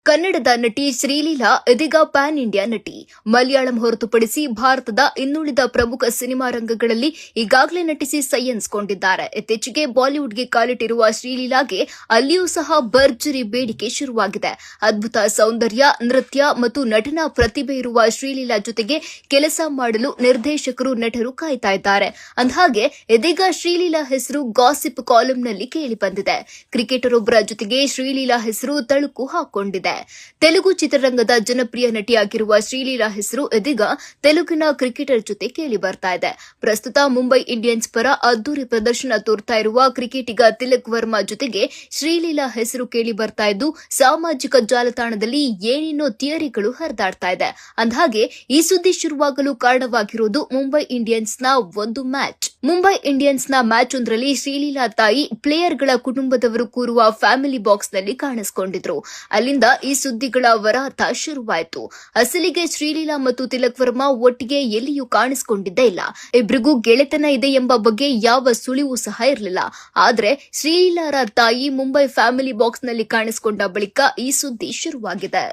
ಕನ್ನಡದ ನಟಿ ಶ್ರೀಲೀಲಾ ಇದೀಗ ಪ್ಯಾನ್ ಇಂಡಿಯಾ ನಟಿ. ಮಲಯಾಳಂ ಹೊರತುಪಡಿಸಿ ಭಾರತದ ಇನ್ನುಳಿದ ಪ್ರಮುಖ ಸಿನಿಮಾ ರಂಗಗಳಲ್ಲಿ ಈಗಾಗಲೇ ನಟಿಸಿ ಸೈ ಎನ್ನಿಸಿಕೊಂಡಿದ್ದಾರೆ. ಇತ್ತೀಚೆಗೆ ಬಾಲಿವುಡ್ಗೆ ಕಾಲಿಟ್ಟಿರುವ ಶ್ರೀಲೀಲಾಗೆ ಅಲ್ಲಿಯೂ ಸಹ ಭರ್ಜರಿ ಬೇಡಿಕೆ ಶುರುವಾಗಿದೆ. ಅದ್ಭುತ ಸೌಂದರ್ಯ, ನೃತ್ಯ ಮತ್ತು ನಟನಾ ಪ್ರತಿಭೆ ಇರುವ ಶ್ರೀಲೀಲಾ ಜೊತೆಗೆ ಕೆಲಸ ಮಾಡಲು ನಿರ್ದೇಶಕರು, ನಟರು ಕಾಯ್ತಾ ಇದ್ದಾರೆ. ಅಂದಹಾಗೆ ಇದೀಗ ಶ್ರೀಲೀಲಾ ಹೆಸರು ಗಾಸಿಪ್ ಕಾಲಂನಲ್ಲಿ ಕೇಳಿಬಂದಿದೆ. ಕ್ರಿಕೆಟರ್ ಒಬ್ಬರ ಜೊತೆಗೆ ಶ್ರೀಲೀಲಾ ಹೆಸರು ತಳುಕು ಹಾಕೊಂಡಿದೆ. ತೆಲುಗು ಚಿತ್ರರಂಗದ ಜನಪ್ರಿಯ ನಟಿಯಾಗಿರುವ ಶ್ರೀಲೀಲಾ ಹೆಸರು ಇದೀಗ ತೆಲುಗಿನ ಕ್ರಿಕೆಟರ್ ಜೊತೆ ಕೇಳಿ ಬರ್ತಾ ಇದೆ. ಪ್ರಸ್ತುತ ಮುಂಬೈ ಇಂಡಿಯನ್ಸ್ ಪರ ಅದ್ದೂರಿ ಪ್ರದರ್ಶನ ತೋರ್ತಾ ಇರುವ ಕ್ರಿಕೆಟಿಗ ತಿಲಕ್ ವರ್ಮಾ ಜೊತೆಗೆ ಶ್ರೀಲೀಲಾ ಹೆಸರು ಕೇಳಿ ಬರ್ತಾ ಇದ್ದು, ಸಾಮಾಜಿಕ ಜಾಲತಾಣದಲ್ಲಿ ಏನೇನೋ ಥಿಯರಿಗಳು ಹರಿದಾಡ್ತಾ ಇದೆ. ಅಂದಹಾಗೆ ಈ ಸುದ್ದಿ ಶುರುವಾಗಲು ಕಾರಣವಾಗಿರುವುದು ಮುಂಬೈ ಇಂಡಿಯನ್ಸ್ನ ಒಂದು ಮ್ಯಾಚ್. ಮುಂಬೈ ಇಂಡಿಯನ್ಸ್ನ ಮ್ಯಾಚ್ ಒಂದರಲ್ಲಿ ಶ್ರೀಲೀಲಾ ತಾಯಿ ಪ್ಲೇಯರ್ಗಳ ಕುಟುಂಬದವರು ಕೂರುವ ಫ್ಯಾಮಿಲಿ ಬಾಕ್ಸ್ನಲ್ಲಿ ಕಾಣಿಸಿಕೊಂಡಿದ್ರು. ಅಲ್ಲಿಂದ ಈ ಸುದ್ದಿಗಳ ವರಾತ ಶುರುವಾಯಿತು. ಅಸಲಿಗೆ ಶ್ರೀಲೀಲಾ ಮತ್ತು ತಿಲಕ್ ವರ್ಮಾ ಒಟ್ಟಿಗೆ ಎಲ್ಲಿಯೂ ಕಾಣಿಸಿಕೊಂಡಿದ್ದೇ ಇಲ್ಲ. ಇಬ್ಬರಿಗೂ ಗೆಳೆತನ ಇದೆ ಎಂಬ ಬಗ್ಗೆ ಯಾವ ಸುಳಿವು ಸಹ ಇರಲಿಲ್ಲ. ಆದರೆ ಶ್ರೀಲೀಲಾರ ತಾಯಿ ಮುಂಬೈ ಫ್ಯಾಮಿಲಿ ಬಾಕ್ಸ್ನಲ್ಲಿ ಕಾಣಿಸಿಕೊಂಡ ಬಳಿಕ ಈ ಸುದ್ದಿ ಶುರುವಾಗಿದೆ.